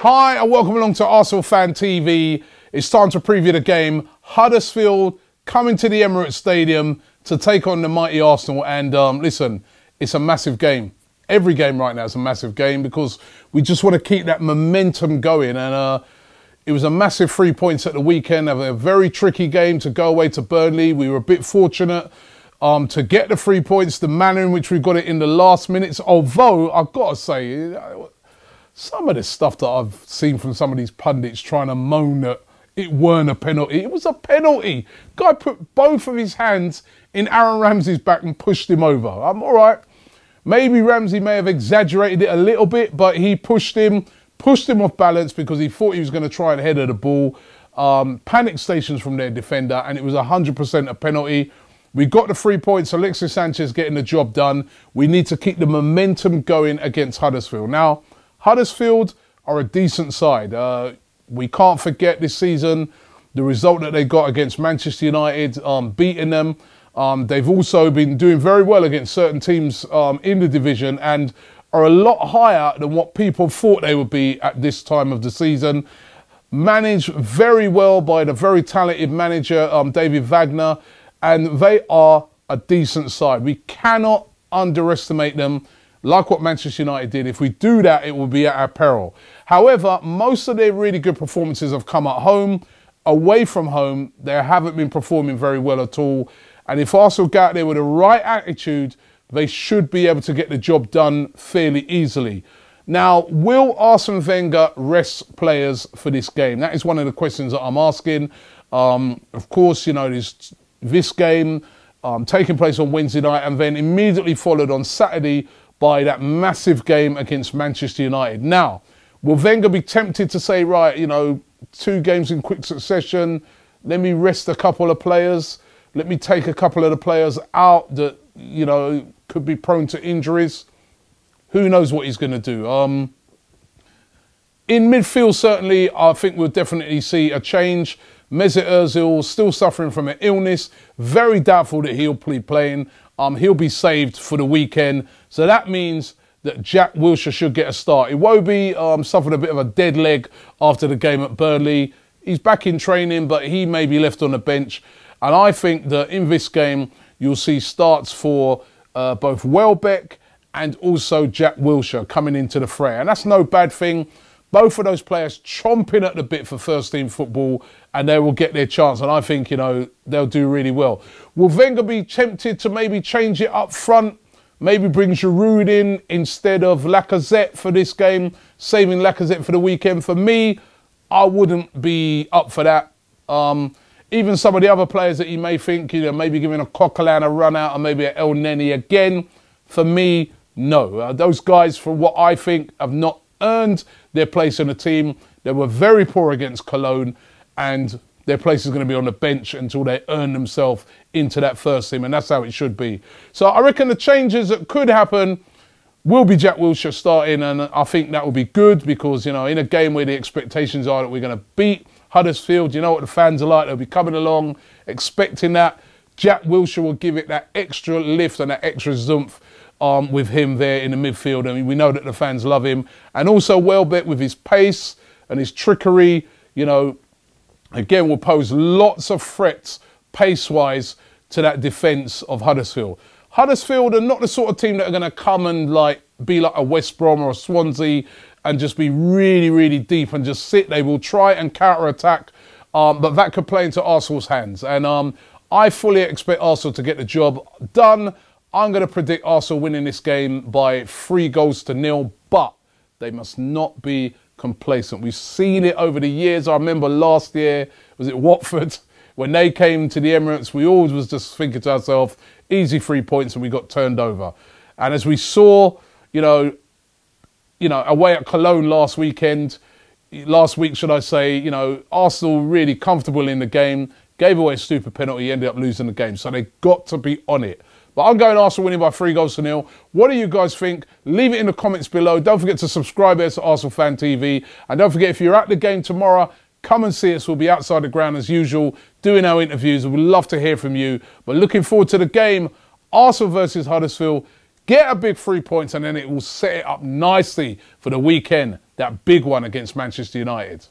Hi and welcome along to ArsenalFanTV. It's time to preview the game. Huddersfield coming to the Emirates Stadium to take on the mighty Arsenal. And listen, it's a massive game. Every game right now is a massive game because we just want to keep that momentum going. And it was a massive 3 points at the weekend. A very tricky game to go away to Burnley. We were a bit fortunate to get the 3 points, the manner in which we got it in the last minutes. Although, I've got to say, some of the stuff that I've seen from some of these pundits trying to moan that it weren't a penalty. It was a penalty. Guy put both of his hands in Aaron Ramsey's back and pushed him over. I'm all right. Maybe Ramsey may have exaggerated it a little bit, but he pushed him off balance because he thought he was going to try and header the ball. Panic stations from their defender, and it was 100% a penalty. We got the 3 points. Alexis Sanchez getting the job done. We need to keep the momentum going against Huddersfield. Now, Huddersfield are a decent side. We can't forget this season the result that they got against Manchester United, beating them. They've also been doing very well against certain teams in the division and are a lot higher than what people thought they would be at this time of the season. Managed very well by the very talented manager, David Wagner, and they are a decent side. We cannot underestimate them like what Manchester United did. If we do that, it will be at our peril. However, most of their really good performances have come at home. Away from home, they haven't been performing very well at all. And if Arsenal get out there with the right attitude, they should be able to get the job done fairly easily. Now, will Arsene Wenger rest players for this game? That is one of the questions that I'm asking. Of course, you know, there's this game taking place on Wednesday night and then immediately followed on Saturday by that massive game against Manchester United. Now, will Wenger be tempted to say, right, you know, 2 games in quick succession, let me rest a couple of players, let me take a couple of the players out that, you know, could be prone to injuries? Who knows what he's going to do? In midfield, certainly, I think we'll definitely see a change. Mesut Ozil still suffering from an illness. Very doubtful that he'll be playing. He'll be saved for the weekend. So that means that Jack Wilshere should get a start. Iwobi suffered a bit of a dead leg after the game at Burnley. He's back in training, but he may be left on the bench. And I think that in this game, you'll see starts for both Welbeck and also Jack Wilshere coming into the fray. And that's no bad thing. Both of those players chomping at the bit for first team football, and they will get their chance. And I think, you know, they'll do really well. Will Wenger be tempted to maybe change it up front? Maybe bring Giroud in instead of Lacazette for this game, saving Lacazette for the weekend. For me, I wouldn't be up for that. Even some of the other players that you may think, you know, maybe giving a Coquelin a run out and maybe a El Neni again. For me, no. Those guys, for what I think, have not earned their place in the team. They were very poor against Cologne, and their place is going to be on the bench until they earn themselves into that first team, and that's how it should be. So I reckon the changes that could happen will be Jack Wilshere starting, and I think that will be good because, you know, in a game where the expectations are that we're going to beat Huddersfield, you know what the fans are like. They'll be coming along expecting that. Jack Wilshere will give it that extra lift and that extra oomph with him there in the midfield. I mean, we know that the fans love him. And also Welbeck with his pace and his trickery, you know, again, will pose lots of threats pace-wise to that defence of Huddersfield. Huddersfield are not the sort of team that are going to come and be like a West Brom or a Swansea and just be really, really deep and just sit. They will try and counter-attack, but that could play into Arsenal's hands. And I fully expect Arsenal to get the job done. I'm going to predict Arsenal winning this game by 3-0, but they must not be complacent. We've seen it over the years. I remember last year, was it Watford? When they came to the Emirates, we always was just thinking to ourselves, easy 3 points, and we got turned over. And as we saw, you know, away at Cologne last week, should I say, you know, Arsenal really comfortable in the game, gave away a stupid penalty, ended up losing the game. So they got to be on it. But I'm going Arsenal winning by 3-0. What do you guys think? Leave it in the comments below. Don't forget to subscribe here to ArsenalFanTV. And don't forget, if you're at the game tomorrow, come and see us. We'll be outside the ground as usual, doing our interviews. We'd love to hear from you. But looking forward to the game, Arsenal versus Huddersfield. get a big 3 points, and then it will set it up nicely for the weekend, that big one against Manchester United.